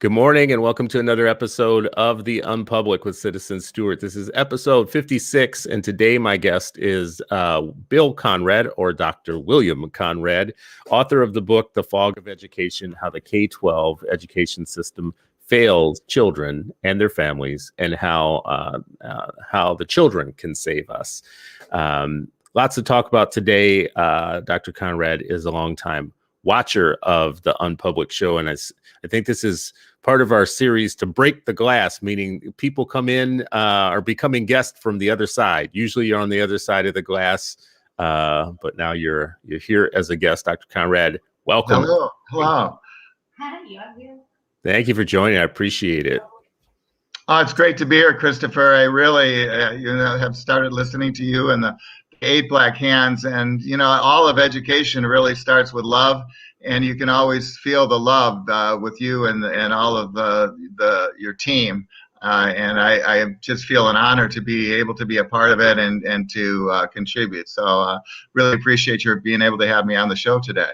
Good morning and welcome to another episode of The Unpublic with Citizen Stewart. This is episode 56, and today my guest is Bill Conrad, or Dr. William Conrad, author of the book, The Fog of Education, How the K-12 Education System Fails Children and Their Families, and how the children can save us. Lots to talk about today. Dr. Conrad is a longtime watcher of the Unpublic show, and I think this is part of our series to break the glass, meaning people come in are becoming guests from the other side. Usually you're on the other side of the glass, but now you're here as a guest. Dr. Conrad, welcome. Hello. Thank you for joining. I appreciate it. Oh, it's great to be here, Christopher. I really, have started listening to you and the 8 Black Hands, and all of education really starts with love. And you can always feel the love with you and all of your team. And I just feel an honor to be able to be a part of it and to contribute. So really appreciate your being able to have me on the show today.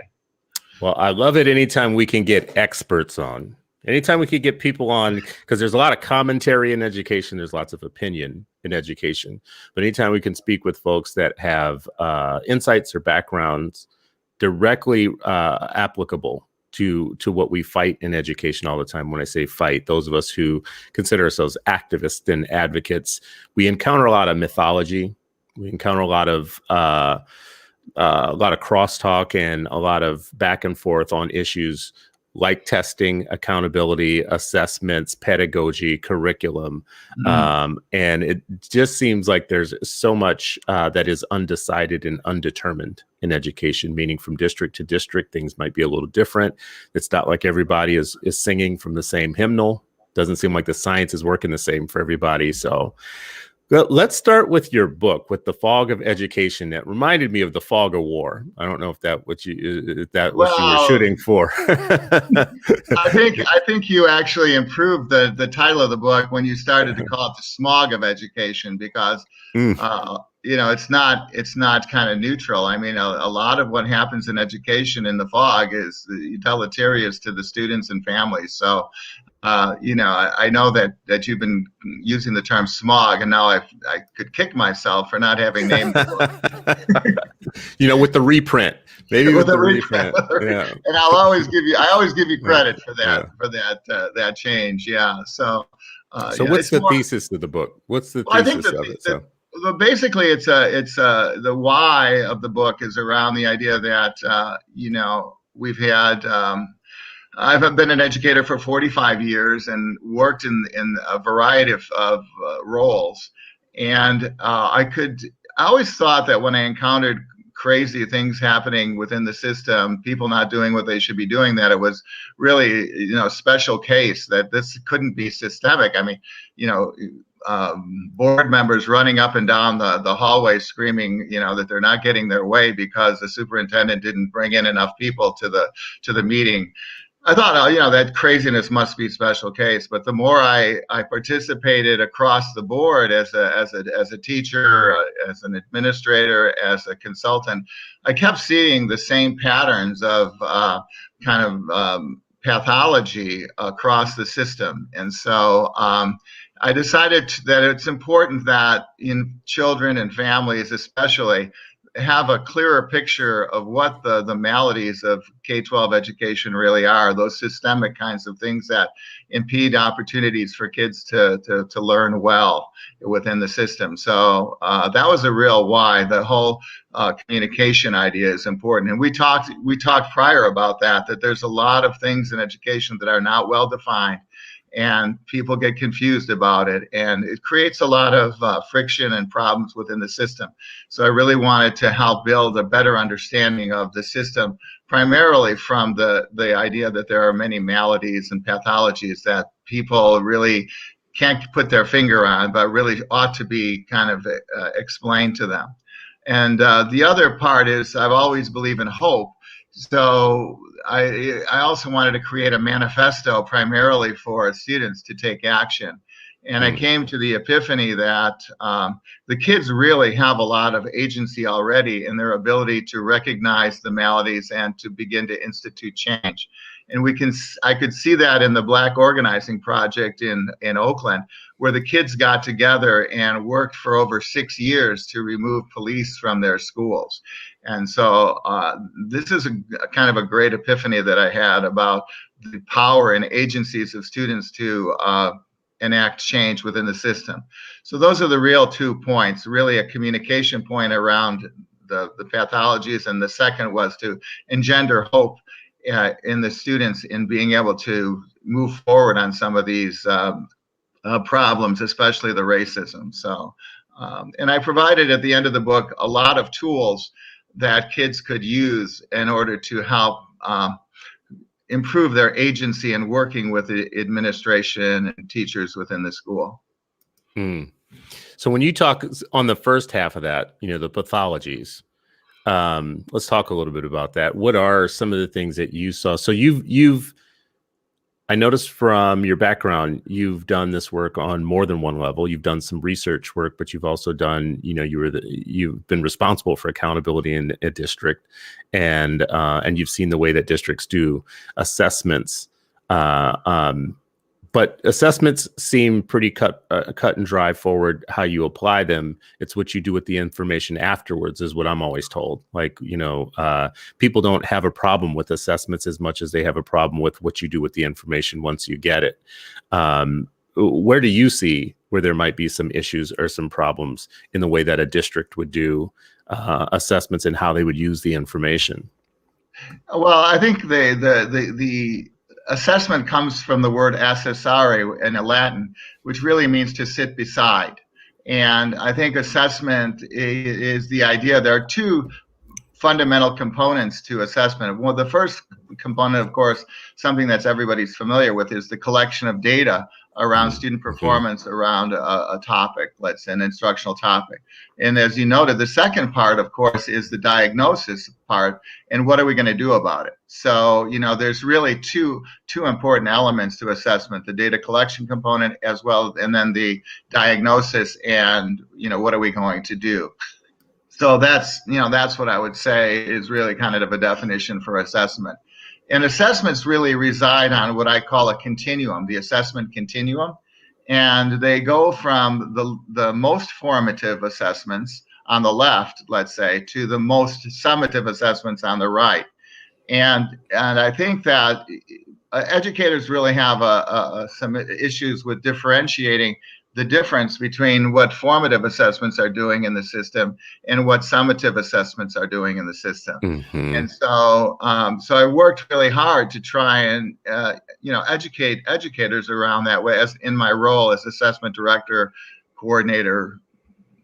Well, I love it anytime we can get experts on. Anytime we can get people on, because there's a lot of commentary in education, there's lots of opinion in education. But anytime we can speak with folks that have insights or backgrounds directly applicable to what we fight in education all the time. When I say fight, those of us who consider ourselves activists and advocates, we encounter a lot of mythology. We encounter a lot of crosstalk and a lot of back and forth on issues like testing, accountability, assessments, pedagogy, curriculum. And it just seems like there's so much that is undecided and undetermined in education, meaning from district to district, things might be a little different. It's not like everybody is singing from the same hymnal. Doesn't seem like the science is working the same for everybody. So let's start with your book, with The Fog of Education. That reminded me of The Fog of War. I don't know if what you were shooting for. I think you actually improved the title of the book when you started to call it The Smog of Education, because it's not kind of neutral. I mean, a lot of what happens in education in the fog is deleterious to the students and families. So I know that you've been using the term smog, and now I could kick myself for not having named the book. With the reprint, maybe with the reprint. Yeah. And I always give you credit for that change. Yeah. So what's the thesis of the book? What's the thesis of it? Well, basically, it's the why of the book is around the idea that we've had. I've been an educator for 45 years and worked in a variety of roles. And I always thought that when I encountered crazy things happening within the system, people not doing what they should be doing, that it was really, a special case, that this couldn't be systemic. I mean, board members running up and down the hallway screaming, that they're not getting their way because the superintendent didn't bring in enough people to the meeting. I thought, that craziness must be a special case. But the more I participated across the board as a teacher, as an administrator, as a consultant, I kept seeing the same patterns of pathology across the system. And so I decided that it's important that in children and families especially, have a clearer picture of what the maladies of K-12 education really are, those systemic kinds of things that impede opportunities for kids to learn well within the system. So that was a real why. The whole communication idea is important. And we talked prior about that there's a lot of things in education that are not well defined, and people get confused about it, and it creates a lot of friction and problems within the system. So I really wanted to help build a better understanding of the system, primarily from the idea that there are many maladies and pathologies that people really can't put their finger on, but really ought to be kind of explained to them. And the other part is I've always believed in hope. So I also wanted to create a manifesto primarily for students to take action. And I came to the epiphany that the kids really have a lot of agency already in their ability to recognize the maladies and to begin to institute change. And I could see that in the Black Organizing Project in Oakland, where the kids got together and worked for over 6 years to remove police from their schools. And so this is a kind of a great epiphany that I had about the power and agencies of students to enact change within the system. So those are the real 2 points, really a communication point around the pathologies, and the second was to engender hope in the students in being able to move forward on some of these problems, especially the racism. So, and I provided at the end of the book a lot of tools that kids could use in order to help improve their agency in working with the administration and teachers within the school. So when you talk on the first half of that, the pathologies, let's talk a little bit about that. What are some of the things that you saw? So I noticed from your background, you've done this work on more than one level. You've done some research work, but you've also done, you've been responsible for accountability in a district, and you've seen the way that districts do assessments. But assessments seem pretty cut and dry forward. How you apply them, it's what you do with the information afterwards, is what I'm always told. Like, people don't have a problem with assessments as much as they have a problem with what you do with the information once you get it. Where do you see where there might be some issues or some problems in the way that a district would do assessments and how they would use the information? Well, I think the assessment comes from the word assessare in Latin, which really means to sit beside. And I think assessment is the idea. There are 2 fundamental components to assessment. Well, the first component, of course, something that's everybody's familiar with, is the collection of data around student performance around a topic, let's say an instructional topic. And as you noted, the second part, of course, is the diagnosis part, and what are we going to do about it? So, there's really two important elements to assessment: the data collection component, as well, and then the diagnosis, and what are we going to do? So that's what I would say is really kind of a definition for assessment. And assessments really reside on what I call a continuum, the assessment continuum. And they go from the most formative assessments on the left, let's say, to the most summative assessments on the right. And I think that educators really have some issues with differentiating the difference between what formative assessments are doing in the system and what summative assessments are doing in the system. And so I worked really hard to try and educate educators around that way, as in my role as assessment director, coordinator,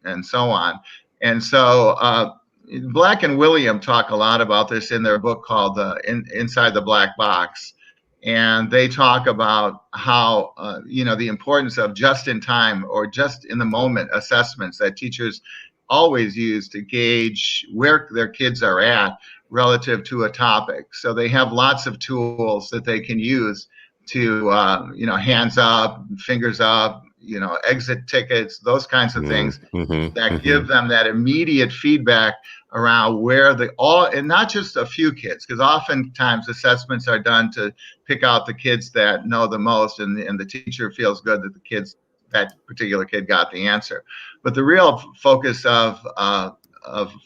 and so on. And so Black and William talk a lot about this in their book called Inside the Black Box. And they talk about how, the importance of just-in-time or just-in-the-moment assessments that teachers always use to gauge where their kids are at relative to a topic. So they have lots of tools that they can use to, hands up, fingers up, exit tickets, those kinds of things that give them that immediate feedback around where and not just a few kids, because oftentimes assessments are done to pick out the kids that know the most, and the teacher feels good that that particular kid got the answer. But the real focus of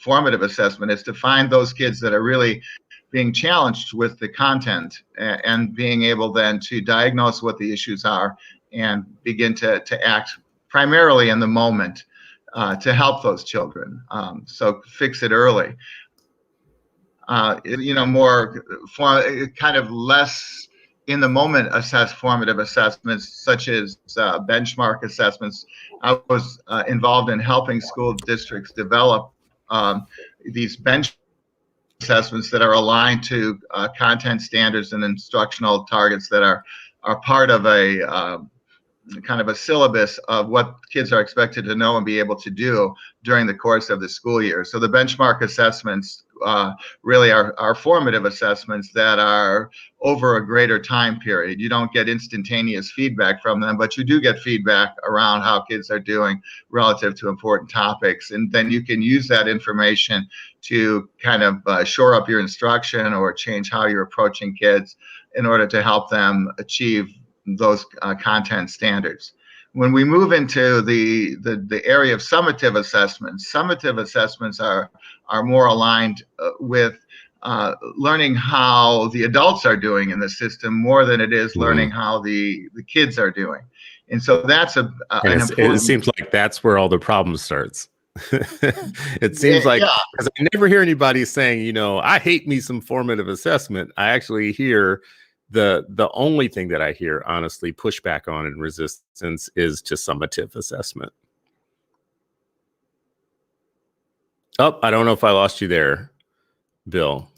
formative assessment is to find those kids that are really being challenged with the content and being able then to diagnose what the issues are and begin to act primarily in the moment to help those children. So fix it early. More kind of less in the moment formative assessments, such as benchmark assessments. I was involved in helping school districts develop these benchmark assessments that are aligned to content standards and instructional targets that are part of a kind of a syllabus of what kids are expected to know and be able to do during the course of the school year. So the benchmark assessments really are formative assessments that are over a greater time period. You don't get instantaneous feedback from them, but you do get feedback around how kids are doing relative to important topics. And then you can use that information to kind of shore up your instruction or change how you're approaching kids in order to help them achieve those content standards. When we move into the area of summative assessments are more aligned with learning how the adults are doing in the system more than it is learning how the kids are doing. And so that's an important... It seems like that's where all the problem starts. It seems like, because I never hear anybody saying, you know, I hate me some formative assessment. I actually hear the only thing that I hear, honestly, pushback on and resistance is to summative assessment. Oh, I don't know if I lost you there, Bill.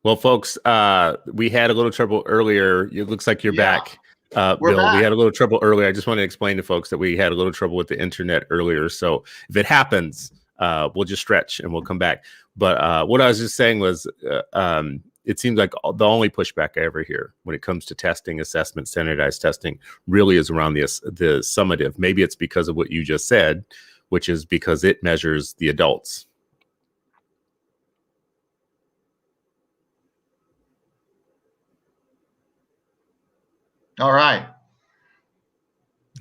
Well, folks, we had a little trouble earlier. It looks like you're back. Bill, we had a little trouble earlier. I just want to explain to folks that we had a little trouble with the internet earlier. So if it happens, we'll just stretch and we'll come back. But what I was just saying was it seems like the only pushback I ever hear when it comes to testing, assessment, standardized testing really is around the summative. Maybe it's because of what you just said, which is because it measures the adults. All right.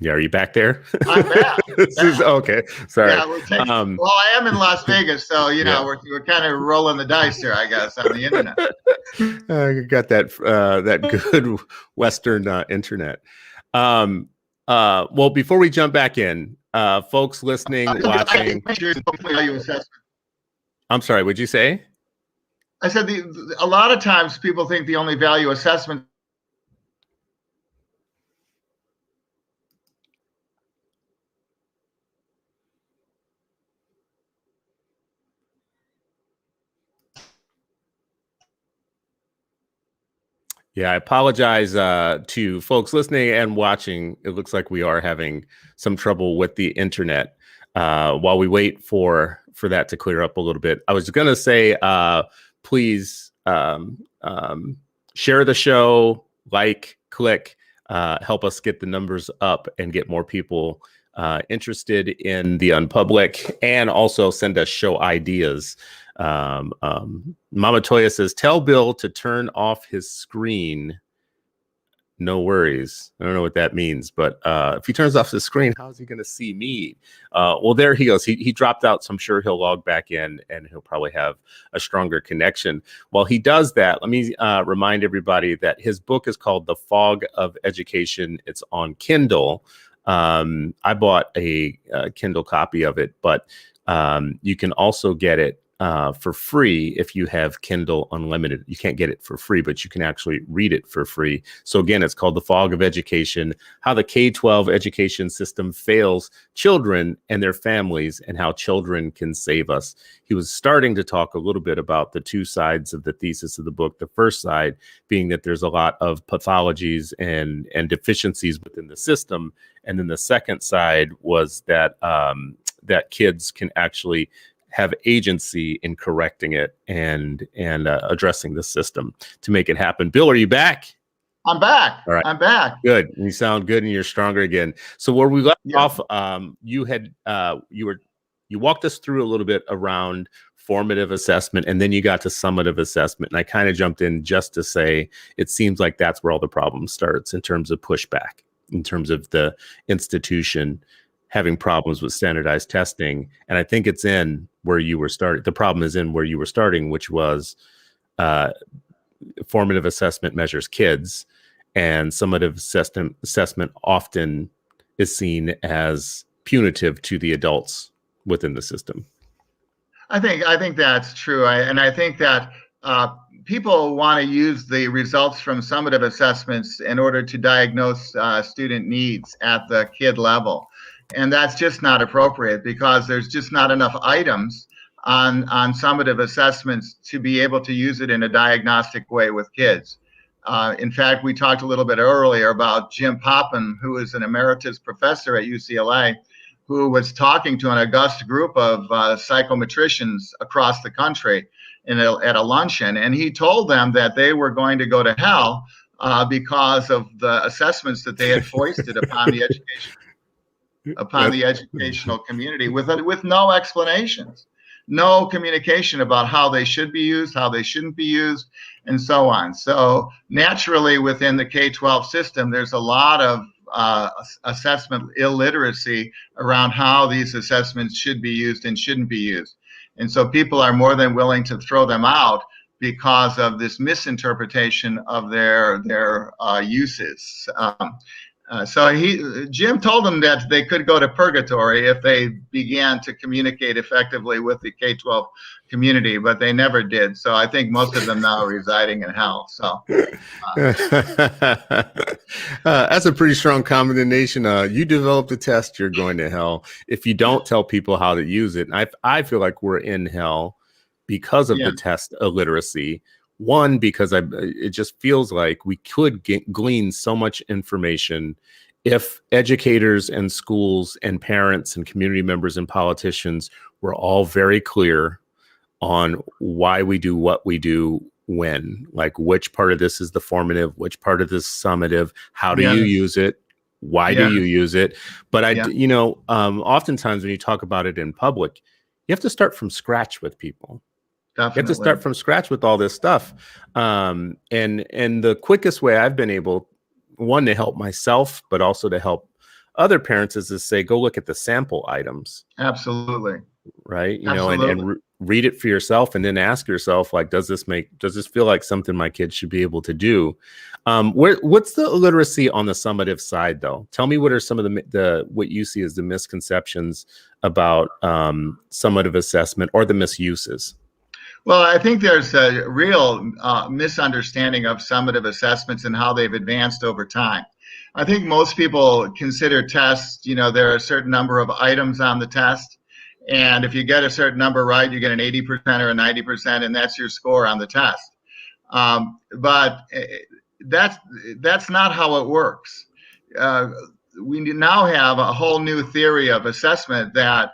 Yeah, are you back there? I'm back. Okay. Sorry. Yeah, well, I am in Las Vegas, so you know we're kind of rolling the dice here, I guess, on the internet. You got that good Western internet. Well, before we jump back in, folks listening, watching. I'm sorry. What'd you say? I said a lot of times people think the only value assessment. Yeah, I apologize to folks listening and watching. It looks like we are having some trouble with the internet. While we wait for that to clear up a little bit, I was going to say, please share the show, click, help us get the numbers up and get more people interested in the Unpublic, and also send us show ideas. Mama Toya says, tell Bill to turn off his screen. No worries. I don't know what that means, but if he turns off the screen, how is he going to see me? Well, there he goes. He dropped out, so I'm sure he'll log back in and he'll probably have a stronger connection. While he does that, let me remind everybody that his book is called The Fog of Education. It's on Kindle. I bought a Kindle copy of it, but you can also get it for free if you have Kindle Unlimited. You can't get it for free, but you can actually read it for free. So again, it's called The Fog of Education, How the K-12 Education System Fails Children and Their Families, and How Children Can Save Us. He was starting to talk a little bit about the two sides of the thesis of the book. The first side being that there's a lot of pathologies and deficiencies within the system. And then the second side was that that kids can actually have agency in correcting it and addressing the system to make it happen. Bill, are you back? I'm back. All right. I'm back. Good. You sound good and you're stronger again. So where we left off, you walked us through a little bit around formative assessment, and then you got to summative assessment. And I kind of jumped in just to say, it seems like that's where all the problem starts in terms of pushback, in terms of the institution having problems with standardized testing. And I think it's in where you were starting. The problem is in where you were starting, which was formative assessment measures kids, and summative assessment often is seen as punitive to the adults within the system. I think that's true. I think that people want to use the results from summative assessments in order to diagnose student needs at the kid level. And that's just not appropriate, because there's just not enough items on summative assessments to be able to use it in a diagnostic way with kids. In fact, we talked a little bit earlier about Jim Popham, who is an emeritus professor at UCLA, who was talking to an august group of psychometricians across the country at a luncheon, and he told them that they were going to go to hell because of the assessments that they had foisted upon the educational community with no explanations, no communication about how they should be used, how they shouldn't be used, and so on. So naturally, within the K-12 system, there's a lot of assessment illiteracy around how these assessments should be used and shouldn't be used. And so people are more than willing to throw them out because of this misinterpretation of their uses. So Jim told them that they could go to purgatory if they began to communicate effectively with the K-12 community, but they never did. So I think most of them now are residing in hell. So that's a pretty strong combination. You developed a test, you're going to hell. If you don't tell people how to use it, I feel like we're in hell because of the test illiteracy. One, because it just feels like we could glean so much information if educators and schools and parents and community members and politicians were all very clear on why we do what we do when, like which part of this is the formative, which part of this is summative, how do you use it, why do you use it. But oftentimes when you talk about it in public, you have to start from scratch with people. Definitely. You have to start from scratch with all this stuff. And the quickest way I've been able, one, to help myself, but also to help other parents is to say, go look at the sample items. Absolutely. Right. And read it for yourself, and then ask yourself, like, does this feel like something my kids should be able to do? What's the illiteracy on the summative side, though? Tell me, what are some of the what you see as the misconceptions about summative assessment or the misuses? Well, I think there's a real misunderstanding of summative assessments and how they've advanced over time. I think most people consider tests, there are a certain number of items on the test, and if you get a certain number right, you get an 80% or a 90%, and that's your score on the test. But that's not how it works. We now have a whole new theory of assessment that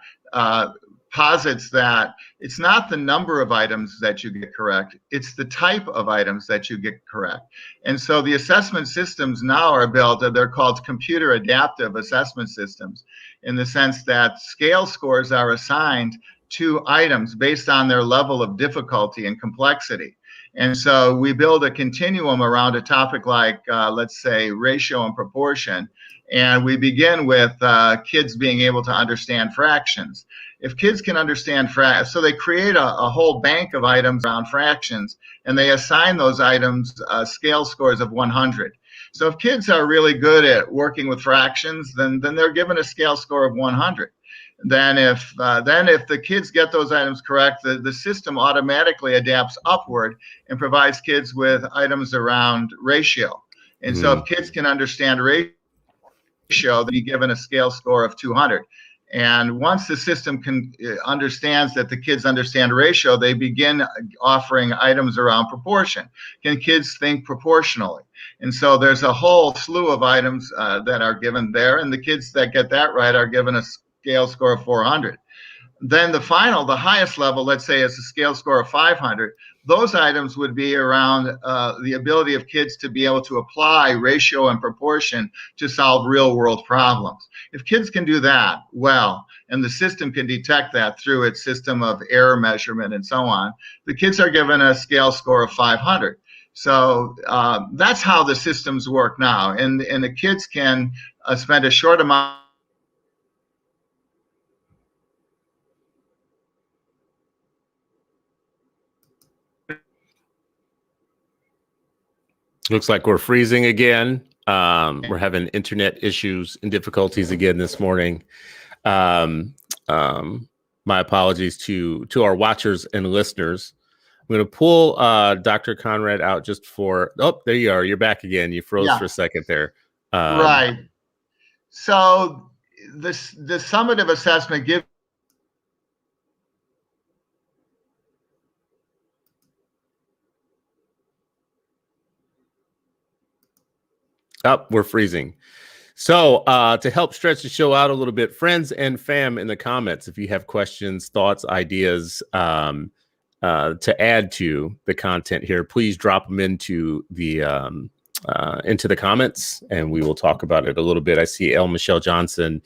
posits that it's not the number of items that you get correct, it's the type of items that you get correct. And so the assessment systems now are built, they're called computer-adaptive assessment systems, in the sense that scale scores are assigned to items based on their level of difficulty and complexity. And so we build a continuum around a topic like, let's say, ratio and proportion. And we begin with kids being able to understand fractions. If kids can understand fractions, so they create a whole bank of items around fractions, and they assign those items scale scores of 100. So if kids are really good at working with fractions, then they're given a scale score of 100. Then if the kids get those items correct, the system automatically adapts upward and provides kids with items around ratio. And so if kids can understand ratio, then you're given a scale score of 200. And once the system understands that the kids understand ratio, they begin offering items around proportion. Can kids think proportionally? And so there's a whole slew of items that are given there, and the kids that get that right are given a scale score of 400. Then the highest level, let's say, is a scale score of 500. Those items would be around the ability of kids to be able to apply ratio and proportion to solve real-world problems. If kids can do that well, and the system can detect that through its system of error measurement and so on, the kids are given a scale score of 500. So that's how the systems work now. And the kids can spend a short amount. Looks like we're freezing again. We're having internet issues and difficulties again this morning. My apologies to our watchers and listeners. I'm going to pull Dr. Conrad out just for, oh, there you are. You're back again. You froze for a second there. Right. So the summative assessment gives. Oh, we're freezing. So to help stretch the show out a little bit, friends and fam in the comments, if you have questions, thoughts, ideas to add to the content here, please drop them into the comments, and we will talk about it a little bit. I see L. Michelle Johnson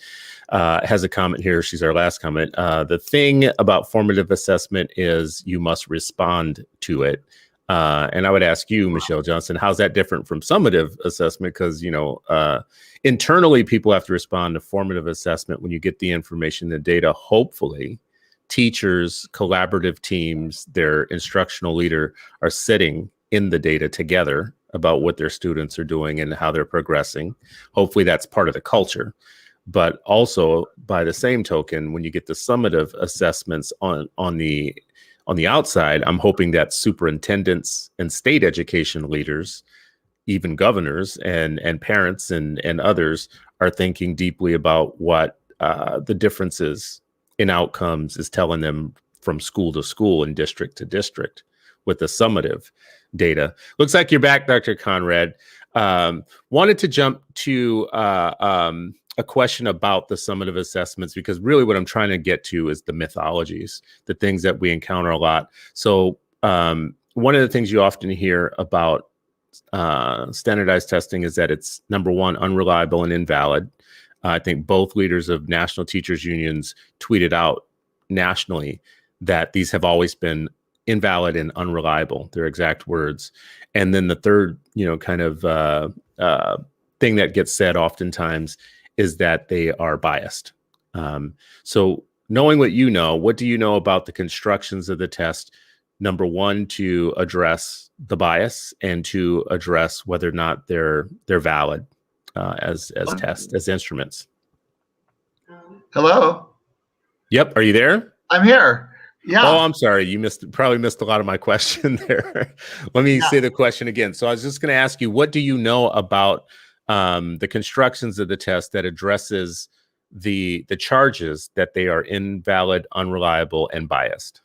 has a comment here. She's our last comment. The thing about formative assessment is you must respond to it. And I would ask you, Michelle Johnson, how's that different from summative assessment? Because, internally, people have to respond to formative assessment when you get the information, the data. Hopefully, teachers, collaborative teams, their instructional leader are sitting in the data together about what their students are doing and how they're progressing. Hopefully, that's part of the culture. But also, by the same token, when you get the summative assessments on the outside, I'm hoping that superintendents and state education leaders, even governors and parents and others, are thinking deeply about what the differences in outcomes is telling them from school to school and district to district with the summative data. Looks like you're back, Dr. Conrad. Wanted to jump to a question about the summative assessments, because really what I'm trying to get to is the mythologies, the things that we encounter a lot. So one of the things you often hear about standardized testing is that it's, number one, unreliable and invalid. I think both leaders of national teachers unions tweeted out nationally that these have always been invalid and unreliable, their exact words. And then the third, kind of thing that gets said oftentimes is that they are biased. So knowing what you know, what do you know about the constructions of the test? Number one, to address the bias, and to address whether or not they're valid as tests, as instruments. Hello. Yep. Are you there? I'm here. Yeah. Oh, I'm sorry. You probably missed a lot of my question there. Let me say the question again. So I was just going to ask you, what do you know about the constructions of the test that addresses the charges that they are invalid, unreliable, and biased?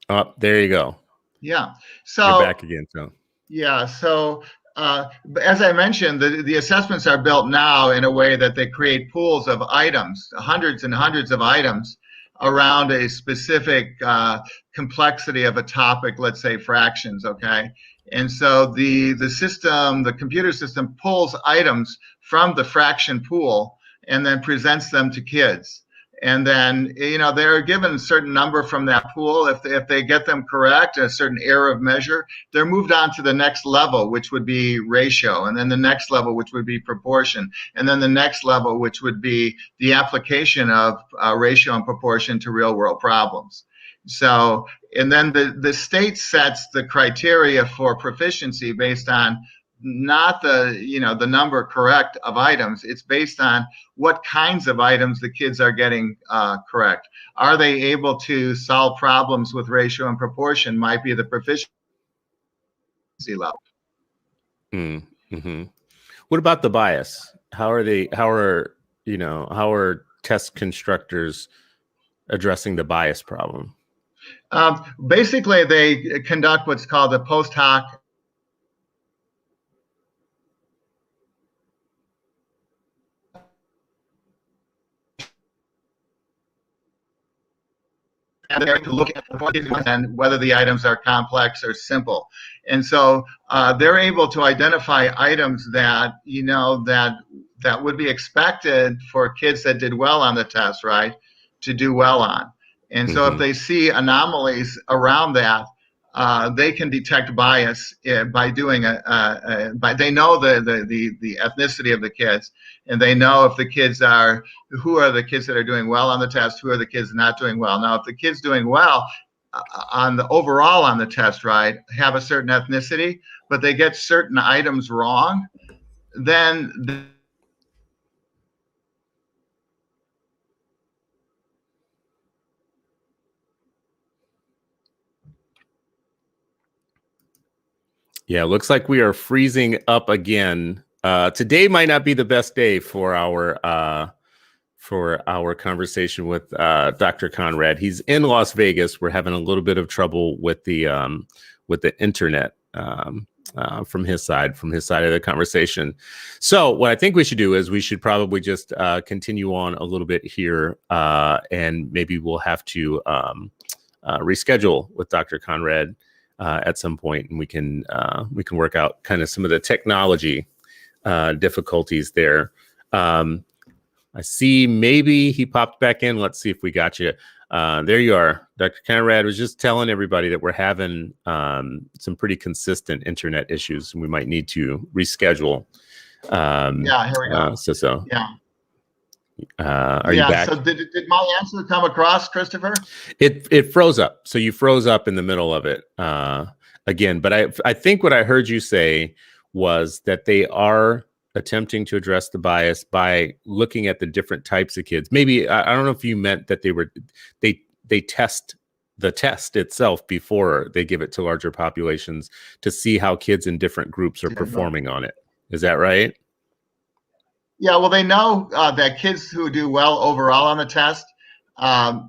Oh, there you go. Yeah. So you're back again. So yeah. So as I mentioned, the assessments are built now in a way that they create pools of items, hundreds and hundreds of items around a specific complexity of a topic, let's say fractions, okay? And so the system, the computer system, pulls items from the fraction pool and then presents them to kids. And then, they're given a certain number from that pool. If they get them correct, a certain error of measure, they're moved on to the next level, which would be ratio, and then the next level, which would be proportion, and then the next level, which would be the application of ratio and proportion to real world problems. So, and then the state sets the criteria for proficiency based on not the number correct of items. It's based on what kinds of items the kids are getting correct. Are they able to solve problems with ratio and proportion? Might be the proficiency level. Mm-hmm. What about the bias? How are test constructors addressing the bias problem? Basically, they conduct what's called a post hoc to look at and whether the items are complex or simple. And so they're able to identify items that, that would be expected for kids that did well on the test, right, to do well on. And so if they see anomalies around that, they can detect bias by doing they know the ethnicity of the kids, and they know if the kids who are the kids that are doing well on the test, who are the kids not doing well. Now, if the kids doing well on the overall on the test, right, have a certain ethnicity, but they get certain items wrong, then yeah, looks like we are freezing up again. Today might not be the best day for our for our conversation with Dr. Conrad. He's in Las Vegas. We're having a little bit of trouble with the internet from his side of the conversation. So what I think we should do is we should probably just continue on a little bit here, and maybe we'll have to reschedule with Dr. Conrad at some point, and we can work out kind of some of the technology difficulties there. I see maybe he popped back in. Let's see if we got you. There you are. Dr. Conrad was just telling everybody that we're having some pretty consistent internet issues, and we might need to reschedule. Yeah, here we go. Yeah. Yeah. Are you back? So did my answer come across, Christopher? It froze up. So you froze up in the middle of it again. But I think what I heard you say was that they are attempting to address the bias by looking at the different types of kids. Maybe I don't know if you meant that they test the test itself before they give it to larger populations to see how kids in different groups are performing on it. Is that right? Yeah, well, they know that kids who do well overall on the test,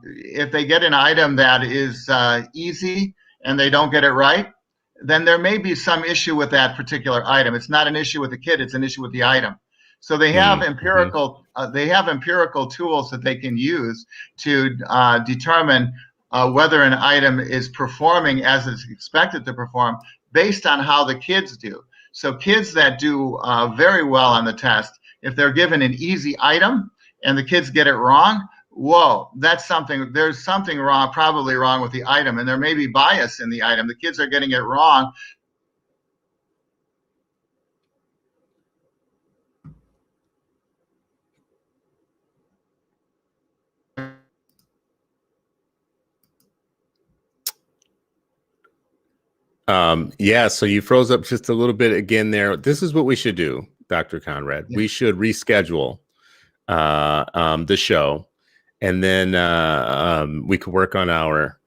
if they get an item that is easy and they don't get it right, then there may be some issue with that particular item. It's not an issue with the kid; it's an issue with the item. So they have empirical tools that they can use to determine whether an item is performing as it's expected to perform based on how the kids do. So kids that do very well on the test, if they're given an easy item and the kids get it wrong, whoa, there's something wrong, probably wrong with the item, and there may be bias in the item. The kids are getting it wrong. Yeah, so you froze up just a little bit again there. This is what we should do, Dr. Conrad. Yeah. We should reschedule the show, and then we could work on our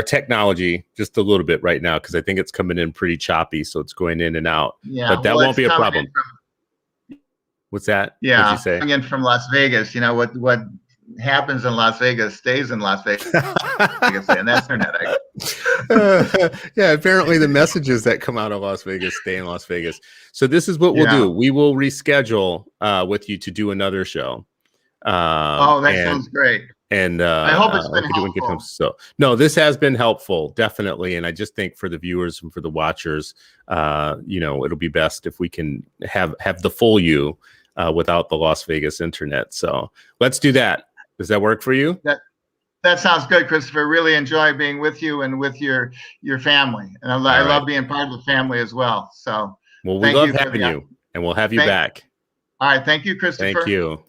technology just a little bit right now, because I think it's coming in pretty choppy, so it's going in and out. Yeah, but that won't be a problem. What's that? Yeah, what'd you say? Coming in from Las Vegas, you know what happens in Las Vegas stays in Las Vegas, and that's internet. Yeah, apparently the messages that come out of Las Vegas stay in Las Vegas. So this is what we'll do. We will reschedule with you to do another show. That sounds great. And I hope it's been helpful. So no, this has been helpful, definitely. And I just think for the viewers and for the watchers, it'll be best if we can have the full you without the Las Vegas internet. So let's do that. Does that work for you? That sounds good, Christopher. Really enjoy being with you and with your family. And I love being part of the family as well. So we love having you, and we'll have you back. All right. Thank you, Christopher. Thank you.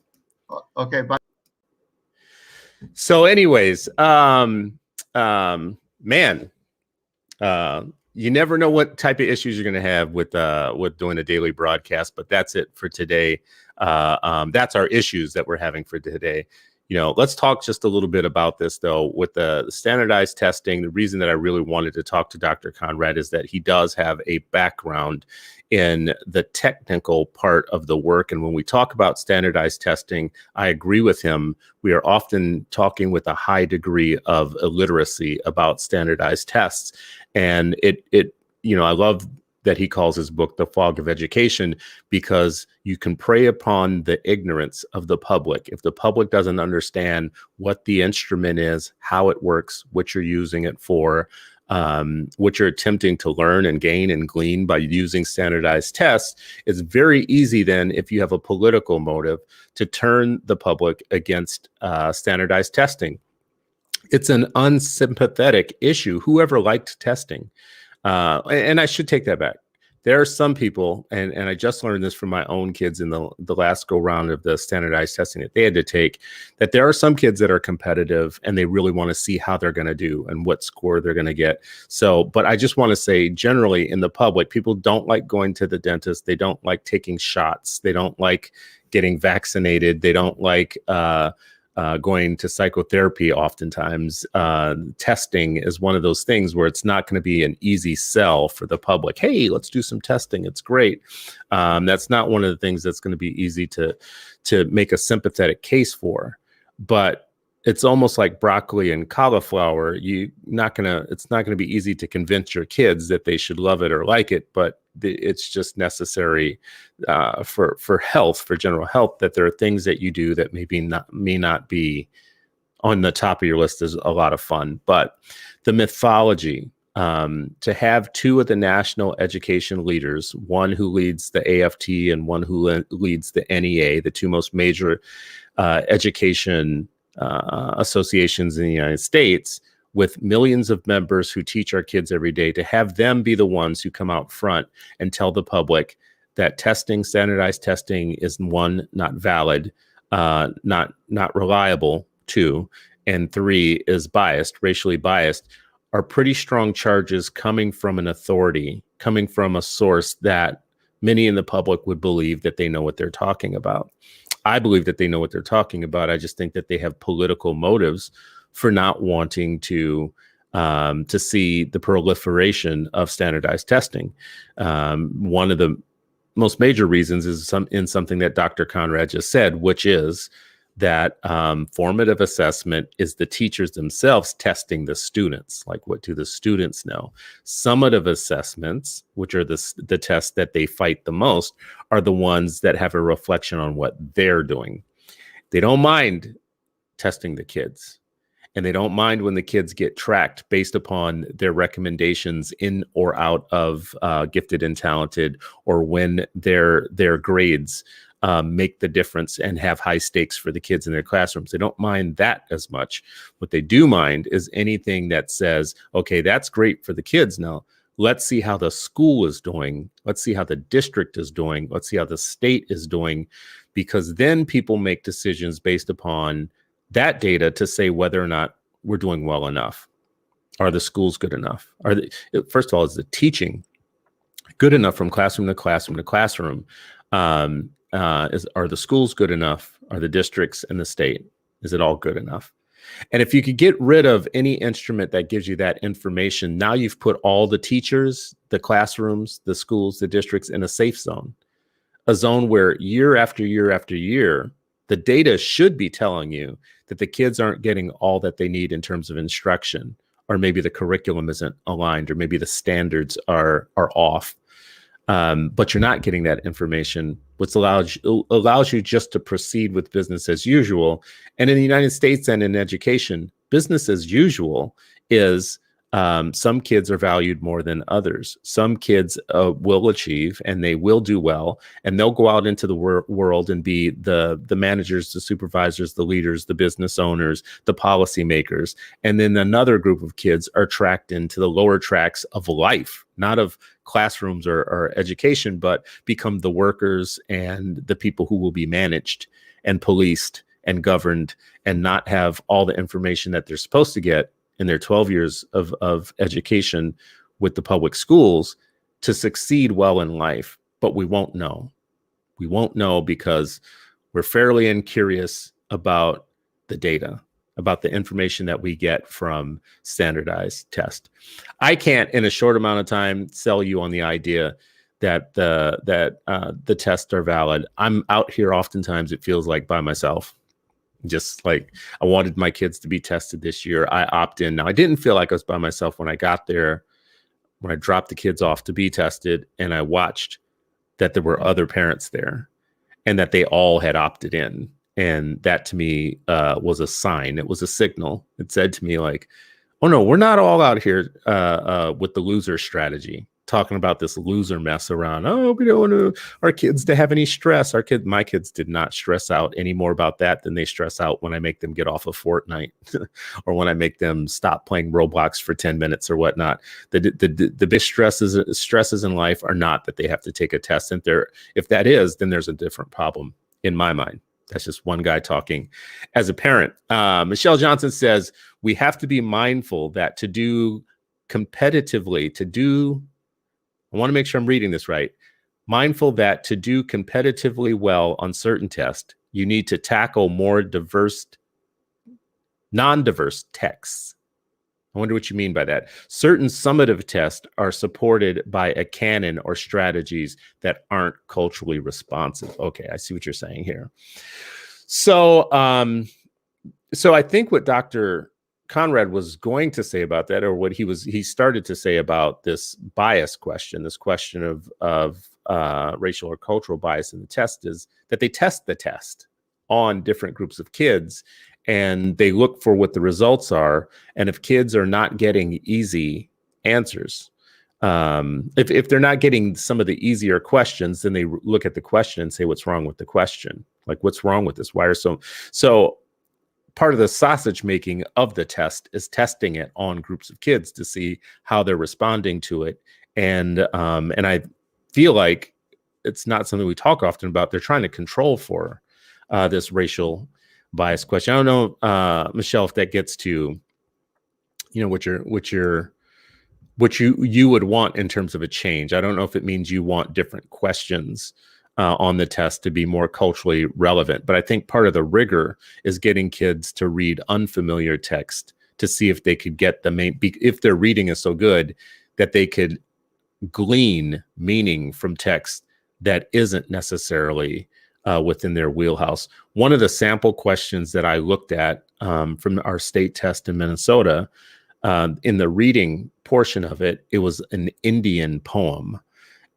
Okay, bye. So anyways, man, you never know what type of issues you're going to have with doing a daily broadcast, but that's it for today. That's our issues that we're having for today. Let's talk just a little bit about this, though, with the standardized testing. The reason that I really wanted to talk to Dr. Conrad is that he does have a background in the technical part of the work. And when we talk about standardized testing, I agree with him. We are often talking with a high degree of illiteracy about standardized tests. And I love that he calls his book The Fog of Education, because you can prey upon the ignorance of the public. If the public doesn't understand what the instrument is, how it works, what you're using it for, what you're attempting to learn and gain and glean by using standardized tests, it's very easy then, if you have a political motive, to turn the public against standardized testing. It's an unsympathetic issue. Whoever liked testing? And I should take that back. There are some people, and I just learned this from my own kids in the last go round of the standardized testing that they had to take, that there are some kids that are competitive and they really want to see how they're going to do and what score they're going to get. So, but I just want to say, generally in the public, people don't like going to the dentist. They don't like taking shots. They don't like getting vaccinated. They don't like going to psychotherapy oftentimes. Testing is one of those things where it's not going to be an easy sell for the public. Hey, let's do some testing. It's great. That's not one of the things that's going to be easy to make a sympathetic case for. But it's almost like broccoli and cauliflower. It's not gonna be easy to convince your kids that they should love it or like it, but it's just necessary for health, for general health, that there are things that you do that may not be on the top of your list is a lot of fun. But the mythology, to have two of the national education leaders, one who leads the AFT and one who leads the NEA, the two most major education associations in the United States, with millions of members who teach our kids every day, to have them be the ones who come out front and tell the public that standardized testing is, one, not valid, not reliable, two, and three, is biased, racially biased, are pretty strong charges coming from an authority, coming from a source that many in the public would believe that they know what they're talking about. I believe that they know what they're talking about. I just think that they have political motives for not wanting to see the proliferation of standardized testing. One of the most major reasons is something that Dr. Conrad just said, which is that formative assessment is the teachers themselves testing the students. Like, what do the students know? Summative assessments, which are the tests that they fight the most, are the ones that have a reflection on what they're doing. They don't mind testing the kids, and they don't mind when the kids get tracked based upon their recommendations in or out of gifted and talented, or when their grades make the difference and have high stakes for the kids in their classrooms. They don't mind that as much. What they do mind is anything that says, okay, that's great for the kids. Now, let's see how the school is doing. Let's see how the district is doing. Let's see how the state is doing, because then people make decisions based upon that data to say whether or not we're doing well enough. Are the schools good enough? First of all, is the teaching good enough from classroom to classroom to classroom? Are the schools good enough? Are the districts and the state? Is it all good enough? And if you could get rid of any instrument that gives you that information, now you've put all the teachers, the classrooms, the schools, the districts in a safe zone, a zone where year after year after year, the data should be telling you that the kids aren't getting all that they need in terms of instruction, or maybe the curriculum isn't aligned, or maybe the standards are off. But you're not getting that information, which allows you just to proceed with business as usual. And in the United States and in education, business as usual is some kids are valued more than others. Some kids will achieve, and they will do well, and they'll go out into the world and be the managers, the supervisors, the leaders, the business owners, the policymakers. And then another group of kids are tracked into the lower tracks of life, not of classrooms or education, but become the workers and the people who will be managed and policed and governed, and not have all the information that they're supposed to get in their 12 years of education with the public schools to succeed well in life. But we won't know. We won't know because we're fairly incurious about the data, about the information that we get from standardized tests. I can't, in a short amount of time, sell you on the idea that the tests are valid. I'm out here oftentimes, it feels like, by myself. Just like, I wanted my kids to be tested this year. I opt in. Now, I didn't feel like I was by myself when I got there, when I dropped the kids off to be tested, and I watched that there were other parents there and that they all had opted in. And that to me was a sign. It was a signal. It said to me, like, oh no, we're not all out here with the loser strategy, talking about this loser mess around. Oh, we don't want our kids to have any stress. My kids did not stress out any more about that than they stress out when I make them get off of Fortnite or when I make them stop playing Roblox for 10 minutes or whatnot. The big stresses in life are not that they have to take a test. And if that is, then there's a different problem in my mind. That's just one guy talking as a parent. Michelle Johnson says, we have to be mindful that to do competitively, I want to make sure I'm reading this right. Mindful that to do competitively well on certain tests, you need to tackle more diverse non-diverse texts. I wonder what you mean by that. Certain summative tests are supported by a canon or strategies that aren't culturally responsive. Okay, I see what you're saying here. So, so I think what Dr. Conrad was going to say about that, or what he started to say about this bias question, this question of racial or cultural bias in the test, is that they test the test on different groups of kids, and they look for what the results are. And if kids are not getting easy answers, if they're not getting some of the easier questions, then they look at the question and say, what's wrong with the question? Like, what's wrong with this? Why are so part of the sausage making of the test is testing it on groups of kids to see how they're responding to it. And I feel like it's not something we talk often about. They're trying to control for this racial bias question. I don't know, Michelle, if that gets to, what you would want in terms of a change. I don't know if it means you want different questions on the test to be more culturally relevant, but I think part of the rigor is getting kids to read unfamiliar text to see if they could get if their reading is so good that they could glean meaning from text that isn't necessarily within their wheelhouse. One of the sample questions that I looked at from our state test in Minnesota, in the reading portion of it, it was an Indian poem.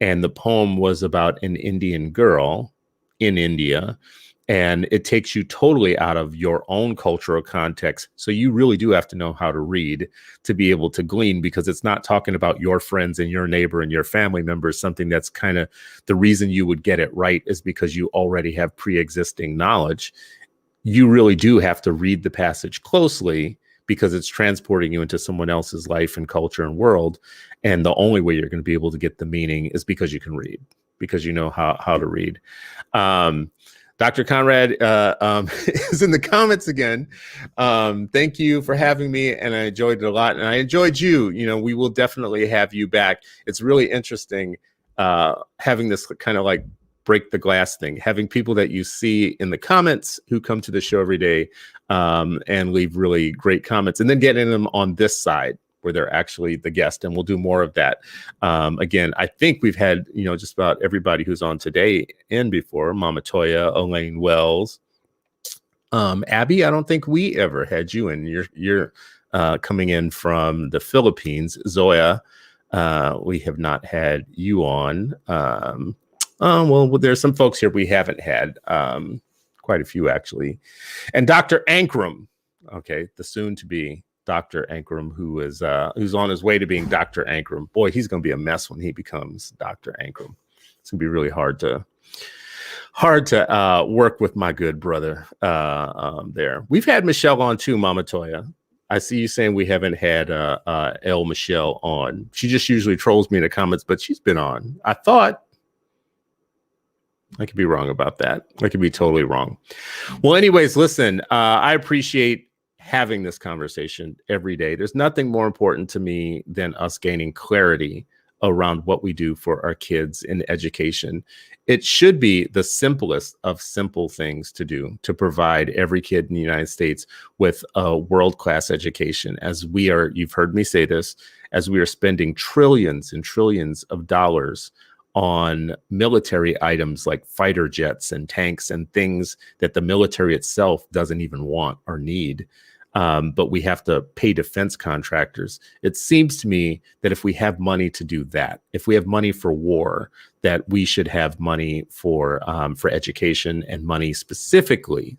And the poem was about an Indian girl in India. And it takes you totally out of your own cultural context. So you really do have to know how to read to be able to glean, because it's not talking about your friends and your neighbor and your family members. Something that's kind of the reason you would get it right is because you already have pre-existing knowledge. You really do have to read the passage closely, because it's transporting you into someone else's life and culture and world. And the only way you're going to be able to get the meaning is because you can read, because you know how to read. Dr. Conrad is in the comments again. Thank you for having me, and I enjoyed it a lot. And I enjoyed you. We will definitely have you back. It's really interesting having this kind of like break the glass thing, having people that you see in the comments who come to the show every day and leave really great comments, and then getting them on this side where they're actually the guest. And we'll do more of that. Again, I think we've had, just about everybody who's on today in before. Mama Toya, Elaine Wells, Abby, I don't think we ever had you in. You're coming in from the Philippines. Zoya, we have not had you on. Well, there's some folks here we haven't had, quite a few actually. And Dr. Ankrum, okay, the soon to be Dr. Ankrum, who's on his way to being Dr. Ankrum. Boy, he's going to be a mess when he becomes Dr. Ankrum. It's going to be really hard to work with my good brother there. We've had Michelle on too, Mama Toya. I see you saying we haven't had El Michelle on. She just usually trolls me in the comments, but she's been on. I thought. I could be wrong about that. I could be totally wrong. Well, anyways, listen, I appreciate having this conversation every day. There's nothing more important to me than us gaining clarity around what we do for our kids in education. It should be the simplest of simple things to do, to provide every kid in the United States with a world-class education. As we are, you've heard me say this, as we are spending trillions and trillions of dollars on military items like fighter jets and tanks and things that the military itself doesn't even want or need. But we have to pay defense contractors. It seems to me that if we have money to do that, if we have money for war, that we should have money for education, and money specifically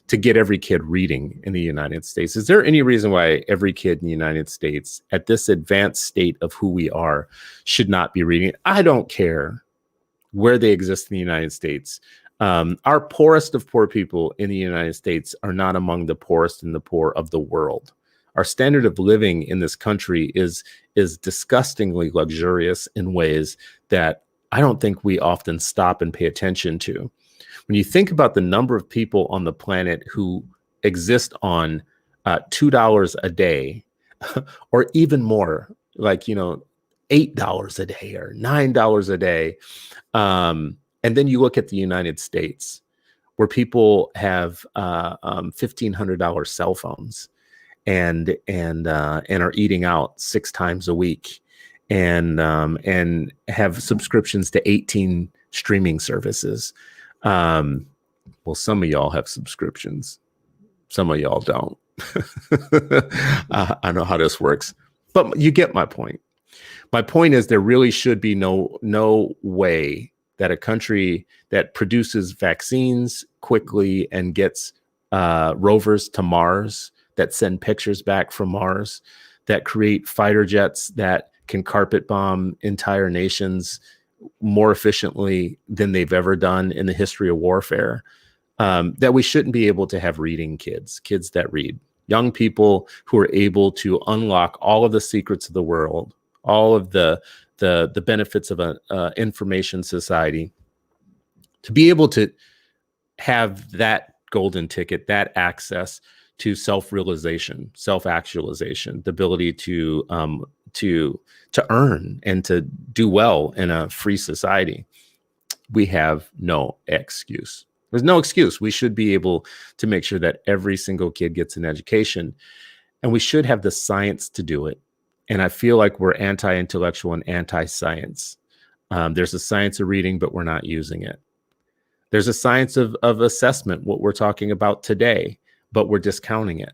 to get every kid reading in the United States. Is there any reason why every kid in the United States, at this advanced state of who we are, should not be reading? I don't care where they exist in the United States. Our poorest of poor people in the United States are not among the poorest and the poor of the world. Our standard of living in this country is disgustingly luxurious in ways that I don't think we often stop and pay attention to. When you think about the number of people on the planet who exist on $2 a day, or even more, like, $8 a day or $9 a day, and then you look at the United States, where people have $1,500 cell phones and are eating out 6 times a week and have subscriptions to 18 streaming services. Well, some of y'all have subscriptions. Some of y'all don't. I know how this works, but you get my point. My point is there really should be no way that a country that produces vaccines quickly and gets rovers to Mars, that send pictures back from Mars, that create fighter jets that can carpet bomb entire nations more efficiently than they've ever done in the history of warfare, that we shouldn't be able to have reading kids that read, young people who are able to unlock all of the secrets of the world, all of the benefits of an information society, to be able to have that golden ticket, that access to self-realization, self-actualization, the ability to earn and to do well in a free society. We have no excuse. There's no excuse. We should be able to make sure that every single kid gets an education, and we should have the science to do it. And I feel like we're anti-intellectual and anti-science. There's a science of reading, but we're not using it. There's a science of assessment, what we're talking about today, but we're discounting it.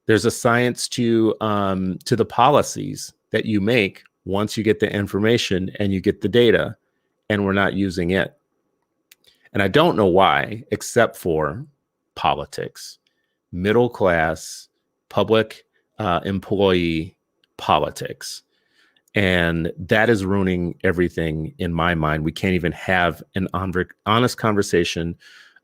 There's a science to the policies that you make once you get the information and you get the data, and we're not using it. And I don't know why, except for politics, middle class, public employee politics. And that is ruining everything in my mind. We can't even have an honest conversation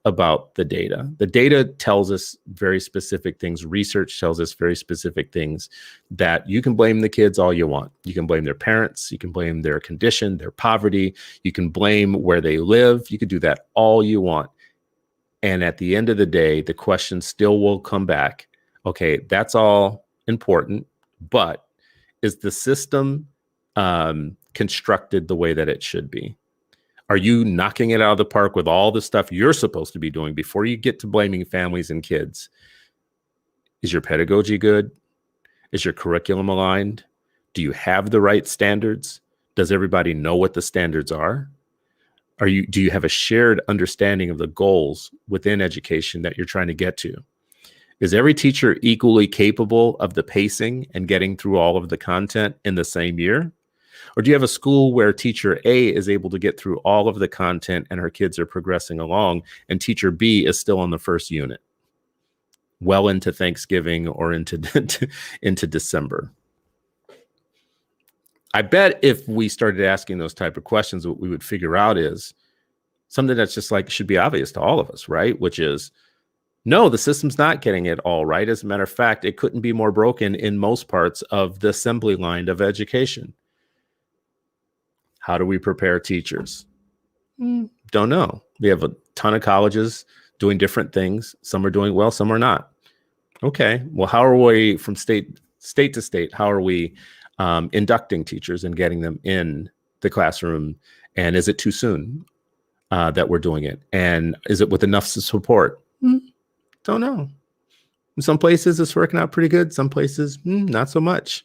about the data. The data tells us very specific things. Research tells us very specific things that you can blame the kids all you want. You can blame their parents. You can blame their condition, their poverty. You can blame where they live. You can do that all you want. And at the end of the day, the question still will come back. Okay, that's all important, but is the system constructed the way that it should be? Are you knocking it out of the park with all the stuff you're supposed to be doing before you get to blaming families and kids? Is your pedagogy good? Is your curriculum aligned? Do you have the right standards? Does everybody know what the standards are? Do you have a shared understanding of the goals within education that you're trying to get to? Is every teacher equally capable of the pacing and getting through all of the content in the same year? Or do you have a school where teacher A is able to get through all of the content and her kids are progressing along, and teacher B is still on the first unit, well into Thanksgiving or into December? I bet if we started asking those type of questions, what we would figure out is something that's just like should be obvious to all of us, right? Which is, no, the system's not getting it all right. As a matter of fact, it couldn't be more broken in most parts of the assembly line of education. How do we prepare teachers? Don't know. We have a ton of colleges doing different things. Some are doing well, some are not. Okay, well, how are we from state to state? How are we inducting teachers and getting them in the classroom? And is it too soon that we're doing it? And is it with enough support? Don't know. In some places it's working out pretty good. Some places not so much.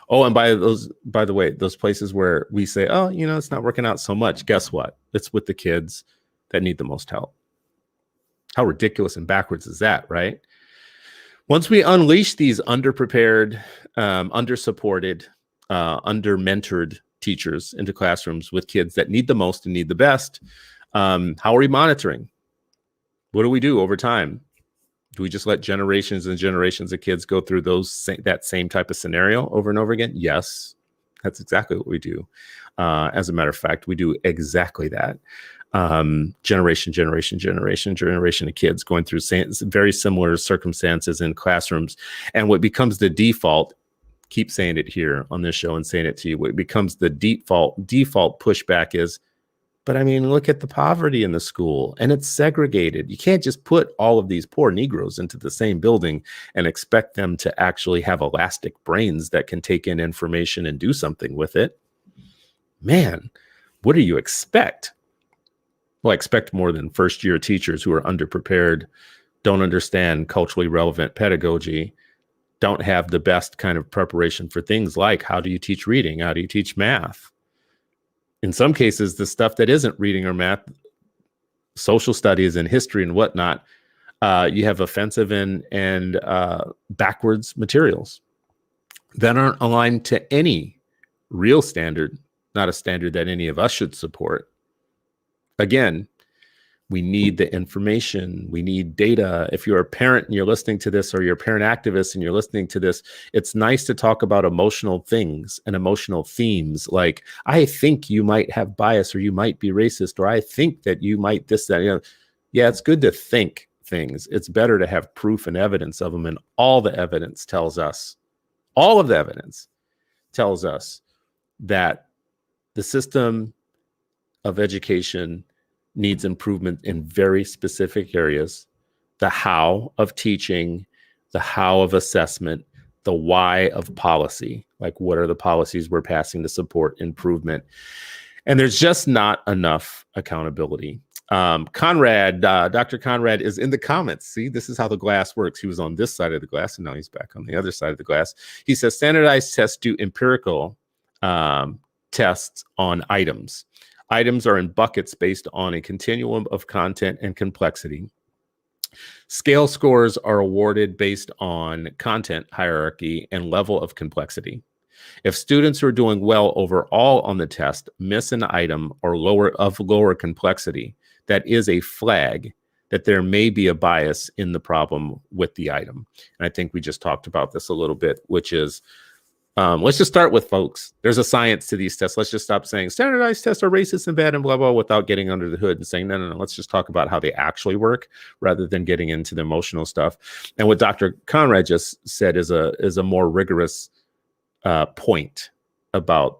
Oh, and by the way, those places where we say, oh, it's not working out so much. Guess what? It's with the kids that need the most help. How ridiculous and backwards is that, right? Once we unleash these underprepared, under-supported, under-mentored teachers into classrooms with kids that need the most and need the best, how are we monitoring? What do we do over time? Do we just let generations and generations of kids go through that same type of scenario over and over again? Yes, that's exactly what we do. As a matter of fact, we do exactly that. Generation of kids going through very similar circumstances in classrooms. And what becomes the default, keep saying it here on this show and saying it to you, what becomes the default pushback is, but I mean, look at the poverty in the school and it's segregated. You can't just put all of these poor Negroes into the same building and expect them to actually have elastic brains that can take in information and do something with it. Man, what do you expect? Well, I expect more than first-year teachers who are underprepared, don't understand culturally relevant pedagogy, don't have the best kind of preparation for things like how do you teach reading? How do you teach math? In some cases, the stuff that isn't reading or math, social studies and history and whatnot, you have offensive and backwards materials that aren't aligned to any real standard, not a standard that any of us should support. Again, we need the information. We need data. If you're a parent and you're listening to this, or you're a parent activist and you're listening to this, it's nice to talk about emotional things and emotional themes. Like, I think you might have bias, or you might be racist, or I think that you might this, that, yeah, it's good to think things. It's better to have proof and evidence of them. And all the evidence tells us, all of the evidence tells us that the system of education needs improvement in very specific areas. The how of teaching, the how of assessment, the why of policy. Like, what are the policies we're passing to support improvement? And there's just not enough accountability. Conrad, Dr. Conrad is in the comments. See, this is how the glass works. He was on this side of the glass, and now he's back on the other side of the glass. He says standardized tests do empirical tests on items. Items are in buckets based on a continuum of content and complexity. Scale scores are awarded based on content hierarchy and level of complexity. If students who are doing well overall on the test miss an item or lower complexity, that is a flag that there may be a bias in the problem with the item. And I think we just talked about this a little bit, which is, let's just start with, folks. There's a science to these tests. Let's just stop saying standardized tests are racist and bad and blah, blah, without getting under the hood and saying, no, let's just talk about how they actually work rather than getting into the emotional stuff. And what Dr. Conrad just said is a more rigorous point about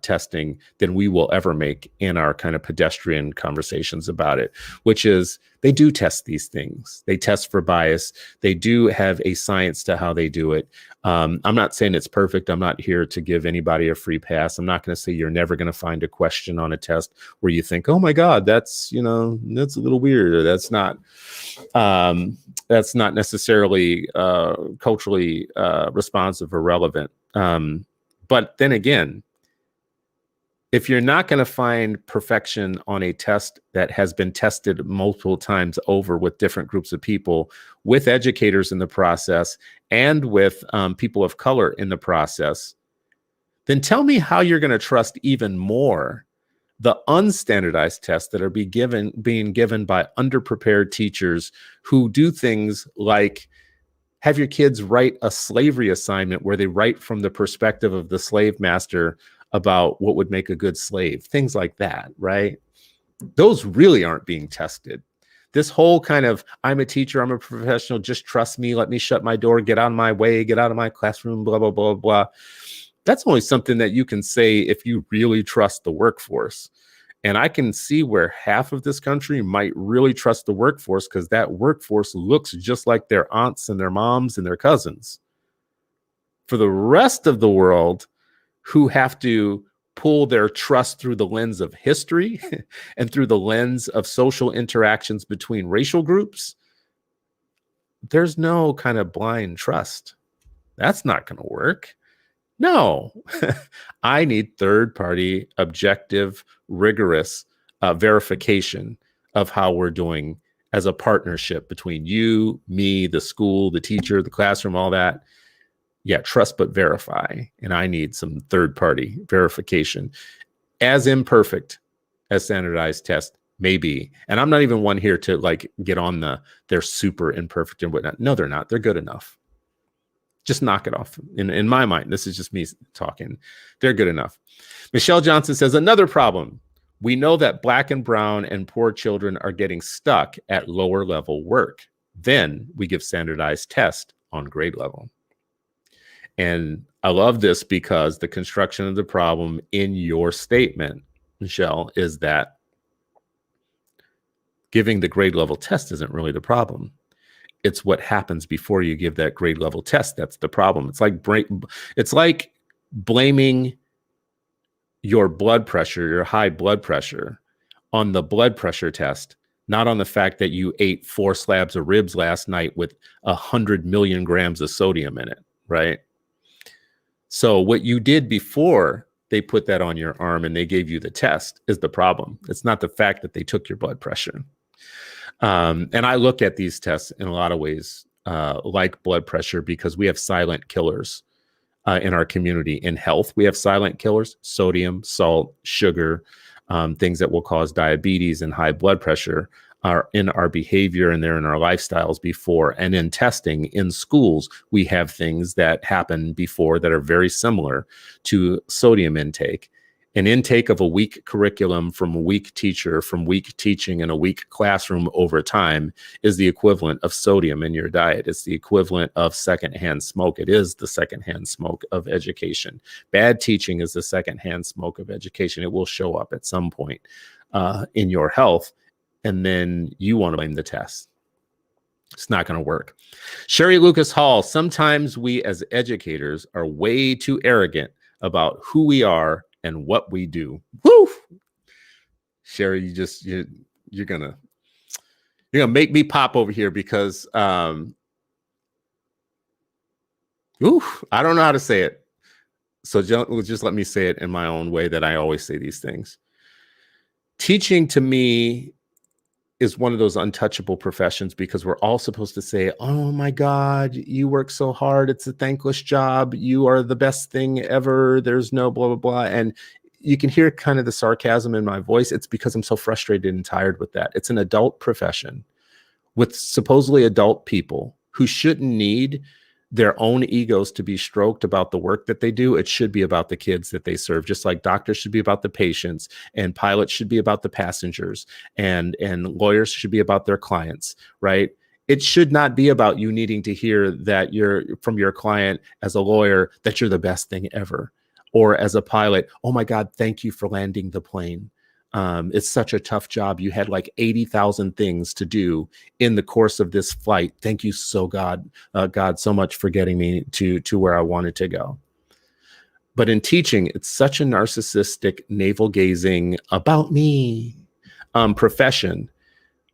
testing than we will ever make in our kind of pedestrian conversations about it, which is they do test these things. They test for bias. They do have a science to how they do it. I'm not saying it's perfect. I'm not here to give anybody a free pass. I'm not going to say you're never going to find a question on a test where you think, oh my God, that's a little weird, or that's not necessarily culturally responsive or relevant. But then again, if you're not going to find perfection on a test that has been tested multiple times over with different groups of people, with educators in the process, and with people of color in the process, then tell me how you're going to trust even more the unstandardized tests that are being given by underprepared teachers who do things like have your kids write a slavery assignment where they write from the perspective of the slave master about what would make a good slave, things like that, right? Those really aren't being tested. This whole kind of, I'm a teacher, I'm a professional, just trust me, let me shut my door, get out of my way, get out of my classroom, blah, blah, blah, blah. That's only something that you can say if you really trust the workforce. And I can see where half of this country might really trust the workforce because that workforce looks just like their aunts and their moms and their cousins. For the rest of the world, who have to pull their trust through the lens of history and through the lens of social interactions between racial groups, there's no kind of blind trust. That's not going to work. No, I need third-party, objective, rigorous verification of how we're doing as a partnership between you, me, the school, the teacher, the classroom, all that. Yeah, trust but verify. And I need some third-party verification. As imperfect as standardized tests may be. And I'm not even one here to like get on they're super imperfect and whatnot. No, they're not. They're good enough. Just knock it off. In my mind, this is just me talking. They're good enough. Michelle Johnson says, another problem. We know that Black and brown and poor children are getting stuck at lower level work. Then we give standardized tests on grade level. And I love this because the construction of the problem in your statement, Michelle, is that giving the grade level test isn't really the problem. It's what happens before you give that grade level test that's the problem. It's like blaming your blood pressure, your high blood pressure, on the blood pressure test, not on the fact that you ate 4 slabs of ribs last night with 100 million grams of sodium in it, right? So what you did before they put that on your arm and they gave you the test is the problem. It's not the fact that they took your blood pressure. And I look at these tests in a lot of ways like blood pressure, because we have silent killers in our community. In health, we have silent killers: sodium, salt, sugar, things that will cause diabetes and high blood pressure are in our behavior, and they're in our lifestyles before. And in testing in schools, we have things that happen before that are very similar to sodium intake. An intake of a weak curriculum from a weak teacher, from weak teaching in a weak classroom over time is the equivalent of sodium in your diet. It's the equivalent of secondhand smoke. It is the secondhand smoke of education. Bad teaching is the secondhand smoke of education. It will show up at some point in your health, and then you want to blame the test. It's not going to work. Sherry Lucas Hall: sometimes we as educators are way too arrogant about who we are and what we do. Woo! Sherry, you're gonna make me pop over here, because I don't know how to say it. So just let me say it in my own way that I always say these things. Teaching to me is one of those untouchable professions, because we're all supposed to say, oh my God, you work so hard. It's a thankless job. You are the best thing ever. There's no blah, blah, blah. And you can hear kind of the sarcasm in my voice. It's because I'm so frustrated and tired with that. It's an adult profession with supposedly adult people who shouldn't need their own egos to be stroked about the work that they do. It should be about the kids that they serve, just like doctors should be about the patients, and pilots should be about the passengers, and lawyers should be about their clients, right? It should not be about you needing to hear that you're from your client as a lawyer that you're the best thing ever, or as a pilot, oh my God, thank you for landing the plane. It's such a tough job. You had like 80,000 things to do in the course of this flight. Thank you God so much for getting me to where I wanted to go. But in teaching, it's such a narcissistic, navel-gazing, about me profession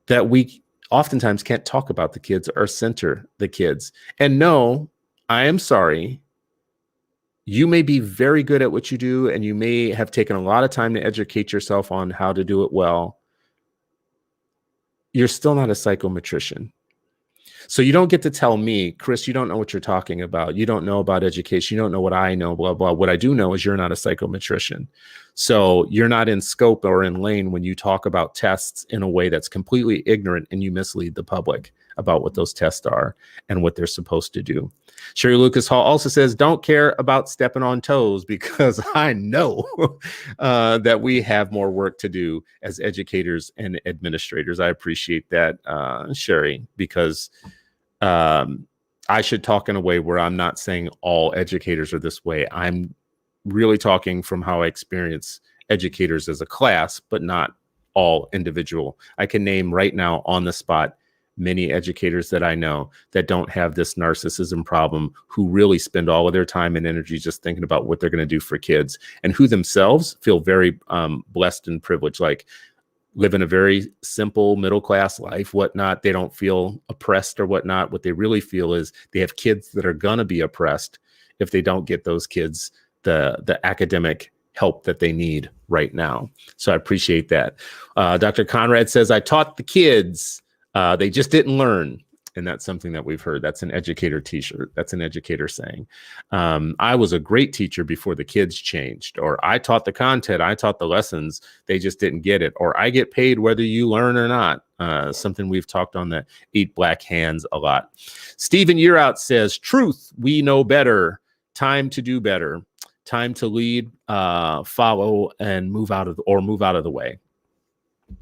that we oftentimes can't talk about the kids or center the kids. And no, I am sorry. You may be very good at what you do, and you may have taken a lot of time to educate yourself on how to do it well. You're still not a psychometrician. So you don't get to tell me, Chris, you don't know what you're talking about. You don't know about education. You don't know what I know, blah, blah. What I do know is you're not a psychometrician. So you're not in scope or in lane when you talk about tests in a way that's completely ignorant, and you mislead the public about what those tests are and what they're supposed to do. Sherry Lucas Hall also says, don't care about stepping on toes, because I know that we have more work to do as educators and administrators. I appreciate that, Sherry, because I should talk in a way where I'm not saying all educators are this way. I'm really talking from how I experience educators as a class, but not all individual. I can name right now on the spot many educators that I know that don't have this narcissism problem, who really spend all of their time and energy just thinking about what they're going to do for kids, and who themselves feel very blessed and privileged, like living a very simple middle-class life, whatnot. They don't feel oppressed or whatnot. What they really feel is they have kids that are going to be oppressed if they don't get those kids the academic help that they need right now. So I appreciate that. Dr. Conrad says, I taught the kids. They just didn't learn. And that's something that we've heard. That's an educator t-shirt. That's an educator saying, I was a great teacher before the kids changed, or I taught the content, I taught the lessons, they just didn't get it, or I get paid whether you learn or not. Something we've talked on the Eat Black Hands a lot. Stephen Yearout says, truth, we know better, time to do better, time to lead, follow, and move out of the way.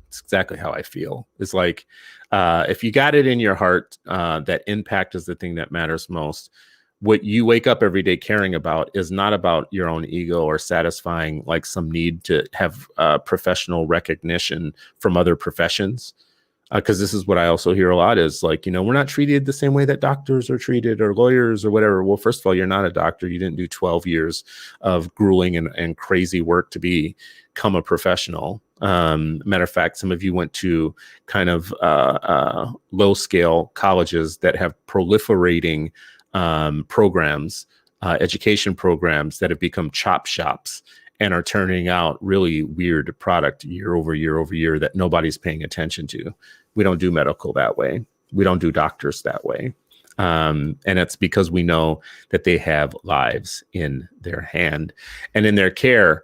It's exactly how I feel. It's like, if you got it in your heart that impact is the thing that matters most, what you wake up every day caring about is not about your own ego or satisfying like some need to have professional recognition from other professions. Because this is what I also hear a lot is like, we're not treated the same way that doctors are treated, or lawyers or whatever. Well, first of all, you're not a doctor. You didn't do 12 years of grueling and crazy work to become a professional. Matter of fact, some of you went to kind of low scale colleges that have proliferating programs, education programs that have become chop shops and are turning out really weird product year over year over year that nobody's paying attention to. We don't do medical that way. We don't do doctors that way. And it's because we know that they have lives in their hand and in their care.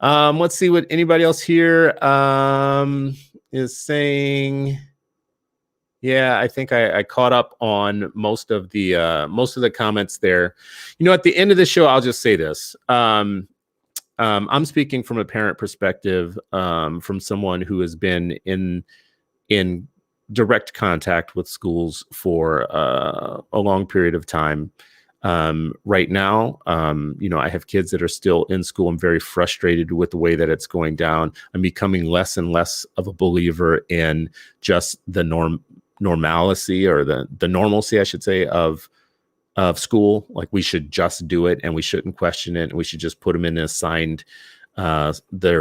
Let's see what anybody else here is saying. Yeah, I think I caught up on most of the comments there. At the end of the show, I'll just say this. I'm speaking from a parent perspective, from someone who has been in direct contact with schools for a long period of time. Right now, I have kids that are still in school. I'm very frustrated with the way that it's going down. I'm becoming less and less of a believer in just the normalcy or the normalcy, I should say, of school. Like, we should just do it and we shouldn't question it. And we should just put them in their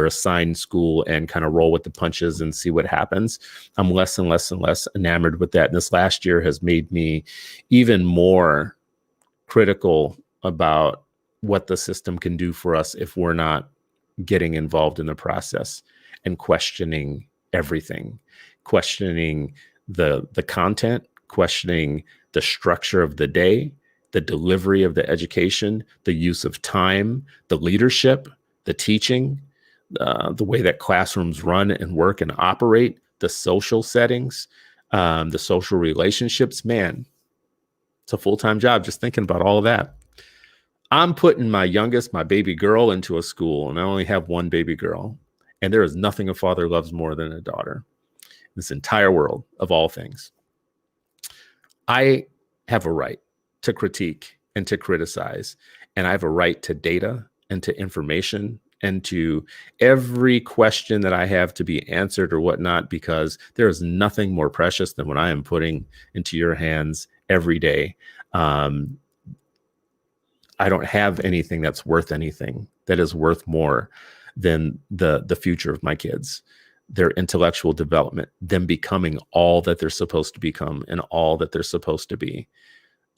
assigned school and kind of roll with the punches and see what happens. I'm less and less and less enamored with that. And this last year has made me even more critical about what the system can do for us if we're not getting involved in the process and questioning everything, questioning the content, questioning the structure of the day, the delivery of the education, the use of time, the leadership, the teaching, the way that classrooms run and work and operate, the social settings, the social relationships. Man, it's a full-time job just thinking about all of that. I'm putting my youngest, my baby girl, into a school, and I only have one baby girl. And there is nothing a father loves more than a daughter. This entire world of all things. I have a right to critique and to criticize, and I have a right to data and to information and to every question that I have to be answered or whatnot, because there is nothing more precious than what I am putting into your hands every day. I don't have anything that's worth anything that is worth more than the future of my kids, their intellectual development, them becoming all that they're supposed to become and all that they're supposed to be.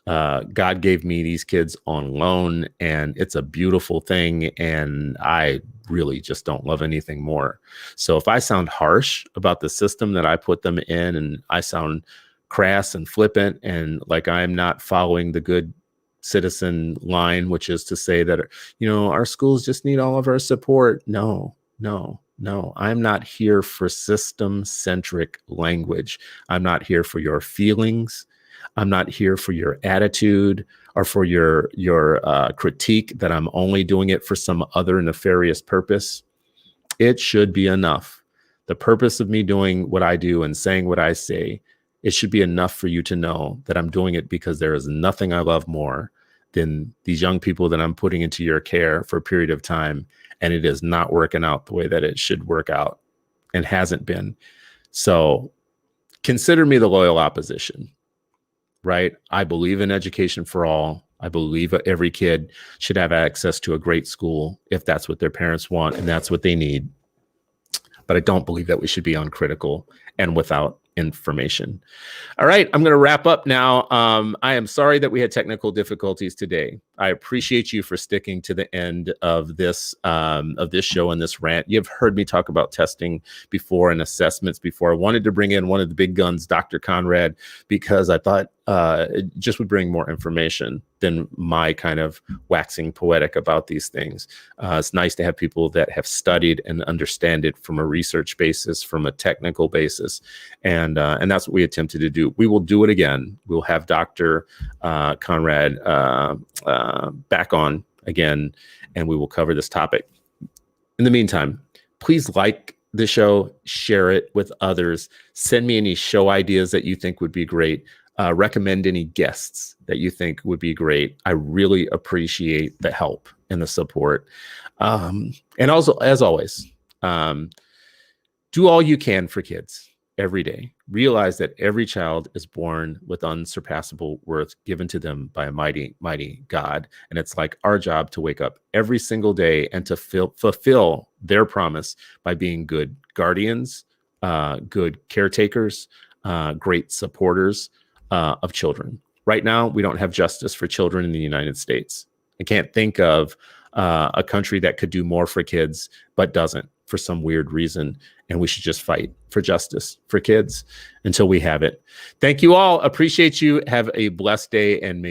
God gave me these kids on loan, and it's a beautiful thing. And I really just don't love anything more. So if I sound harsh about the system that I put them in, and I sound crass and flippant and like I'm not following the good citizen line, which is to say that, our schools just need all of our support. No. I'm not here for system-centric language. I'm not here for your feelings. I'm not here for your attitude or for your critique that I'm only doing it for some other nefarious purpose. It should be enough. The purpose of me doing what I do and saying what I say, it should be enough for you to know that I'm doing it because there is nothing I love more than these young people that I'm putting into your care for a period of time, and it is not working out the way that it should work out and hasn't been. So consider me the loyal opposition. Right? I believe in education for all. I believe every kid should have access to a great school if that's what their parents want and that's what they need. But I don't believe that we should be uncritical and without information. All right, I'm going to wrap up now. I am sorry that we had technical difficulties today. I appreciate you for sticking to the end of this show and this rant. You've heard me talk about testing before and assessments before. I wanted to bring in one of the big guns, Dr. Conrad, because I thought it just would bring more information than my kind of waxing poetic about these things. It's nice to have people that have studied and understand it from a research basis, from a technical basis, and that's what we attempted to do. We will do it again. We'll have Dr. Conrad back on again, and we will cover this topic. In the meantime, please like the show, share it with others, send me any show ideas that you think would be great. Recommend any guests that you think would be great. I really appreciate the help and the support. And also, as always, do all you can for kids every day. Realize that every child is born with unsurpassable worth given to them by a mighty, mighty God. And it's like our job to wake up every single day and to fulfill their promise by being good guardians, good caretakers, great supporters of children. Right now, we don't have justice for children in the United States. I can't think of a country that could do more for kids, but doesn't for some weird reason. And we should just fight for justice for kids until we have it. Thank you all. Appreciate you. Have a blessed day, and may